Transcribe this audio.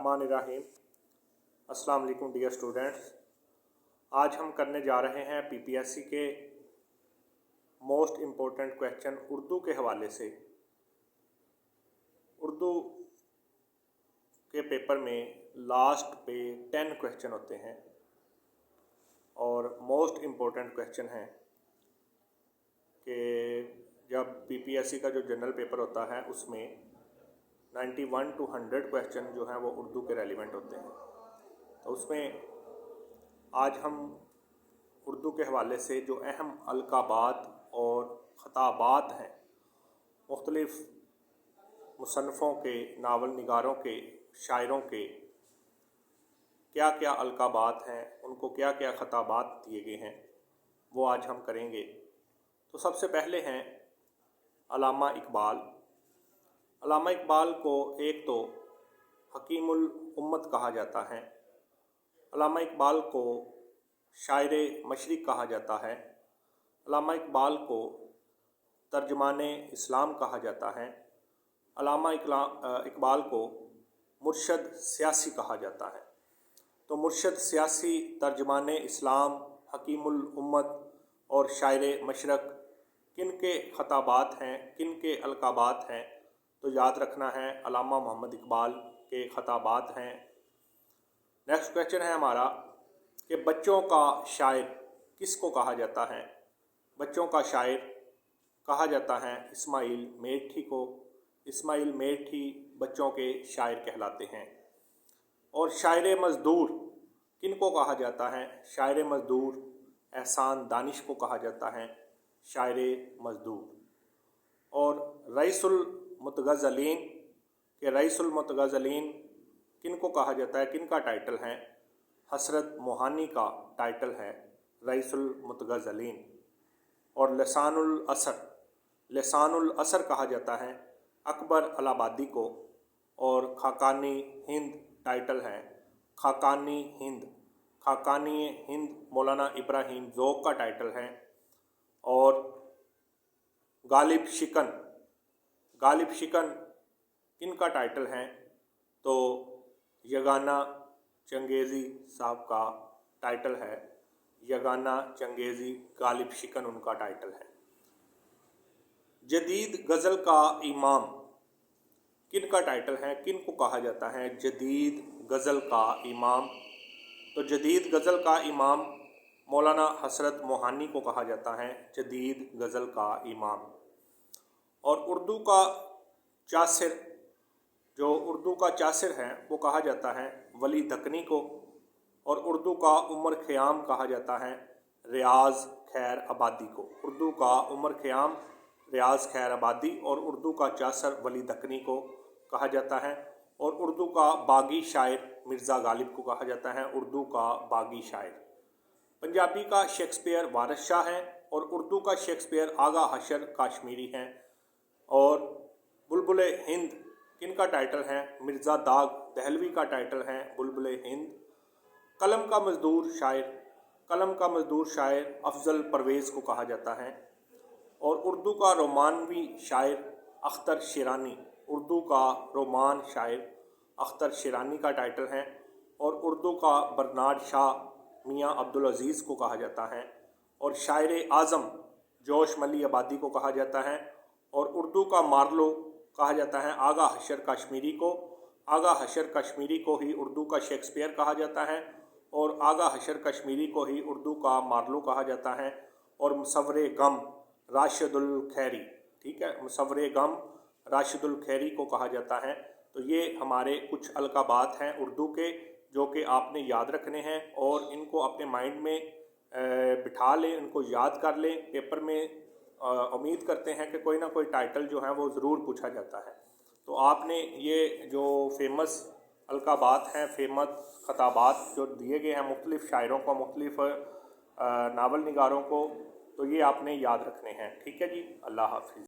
बिस्मिल्लाहिर्रहमानिर्रहीम। अस्सलाम वालेकुम डियर स्टूडेंट्स। आज हम करने जा रहे हैं पीपीएससी के मोस्ट इम्पोर्टेंट क्वेश्चन उर्दू के हवाले से। उर्दू के पेपर में लास्ट पे 10 क्वेश्चन होते हैं और मोस्ट इम्पोर्टेंट क्वेश्चन हैं कि जब पीपीएससी का जो जनरल पेपर होता है उसमें 91 to 100 क्वेश्चन जो हैं वो उर्दू के रेलिवेंट होते हैं। तो उसमें आज हम उर्दू के हवाले से जो अहम अलकाबात और ख़ताबात हैं मुख्तलिफ़ मुसन्निफ़ों के, नावल निगारों के, शायरों के क्या क्या अलकाबात हैं, उनको क्या क्या ख़ताबात दिए गए हैं, वो आज हम करेंगे। तो सबसे पहले हैं अल्लामा इकबाल। अल्लामा इकबाल को एक तो हकीमुल उम्मत कहा जाता है, अल्लामा इकबाल को शायर मशरिक़ कहा जाता है, अल्लामा इकबाल को तर्जमाने इस्लाम कहा जाता है, अल्लामा इकबाल को मुर्शद सियासी कहा जाता है। तो मुर्शद सियासी, तर्जमाने इस्लाम, हकीमुल उम्मत और शायर मशरिक़ किन के ख़ताबात हैं, किन के अलकाबात हैं? तो याद रखना है अल्लामा मोहम्मद इकबाल के ख़ताबात हैं। नेक्स्ट क्वेश्चन है हमारा कि बच्चों का शायर किसको कहा जाता है? बच्चों का शायर कहा जाता है इस्माइल मेठी को। इस्माइल मेठी बच्चों के शायर कहलाते हैं। और शायर मज़दूर किनको कहा जाता है? शायर मज़दूर एहसान दानिश को कहा जाता है शायर मज़दूर। और रईसुल मुतग़ज़्ज़लीन के रईसुल मुतग़ज़्ज़लीन किनको कहा जाता है, किन का टाइटल है? हसरत मोहानी का टाइटल है रईसुल मुतग़ज़्ज़लीन। और लसानुल असर कहा जाता है अकबर अलाहाबादी को। और खाकानी हिंद टाइटल है खाकानी हिंद। खाकानी हिंद मौलाना इब्राहिम ज़ौक़ का टाइटल है। और गालिब शिकन किन का टाइटल है? तो यगाना चंगेज़ी साहब का टाइटल है। यगाना चंगेज़ी, गालिब शिकन उनका टाइटल है। जदीद गज़ल का इमाम किन का टाइटल है, किन को कहा जाता है जदीद गज़ल का इमाम? तो जदीद गज़ल का इमाम मौलाना हसरत मोहानी को कहा जाता है जदीद गज़ल का इमाम। और उर्दू का चासिर, जो उर्दू का चासिर है वो कहा जाता है वली दक्कनी को। और उर्दू का उमर ख़याम कहा जाता है रियाज़ खैर आबादी को। उर्दू का उमर ख़याम रियाज़ खैर आबादी और उर्दू का चासर वली दक्कनी को कहा जाता है। और उर्दू का बागी शायर मिर्ज़ा गालिब को कहा जाता है उर्दू का बागी शायर। पंजाबी का शेक्सपियर वारिस शाह है और उर्दू का शेक्सपियर आगा हशर कश्मीरी हैं। और बुलबुल हिंद किन का टाइटल है? मिर्ज़ा दाग दहलवी का टाइटल है बुलबुल हिंद। कलम का मज़दूर शायर अफजल परवेज़ को कहा जाता है। और उर्दू का रोमानवी शायर अख्तर शिरानी, उर्दू का रोमान शायर अख्तर शिरानी का टाइटल है। और उर्दू का बर्नार्ड शाह मियाँ अब्दुल अज़ीज़ को कहा जाता है। और शायर आज़म जोश मली आबादी को कहा जाता है। और उर्दू का मार्लो कहा जाता है आगा हशर कश्मीरी को। आगा हशर कश्मीरी को ही उर्दू का शेक्सपियर कहा जाता है और आगा हशर कश्मीरी को ही उर्दू का मार्लो कहा जाता है। और मुसव्वरे गम राशिदुल खैरी, ठीक है, मुसव्वरे गम राशिदुल खैरी को कहा जाता है। तो ये हमारे कुछ अलकाबात हैं उर्दू के जो कि आपने याद रखने हैं और इनको अपने माइंड में बिठा लें, इनको याद कर लें। पेपर में उम्मीद करते हैं कि कोई ना कोई टाइटल जो है वो ज़रूर पूछा जाता है। तो आपने ये जो फेमस अलकाबात हैं, फेमस ख़ताबात जो दिए गए हैं मुख्तलिफ़ शायरों को, मुख्तलिफ़ नावल निगारों को, तो ये आपने याद रखने हैं। ठीक है जी, अल्लाह हाफ़िज़।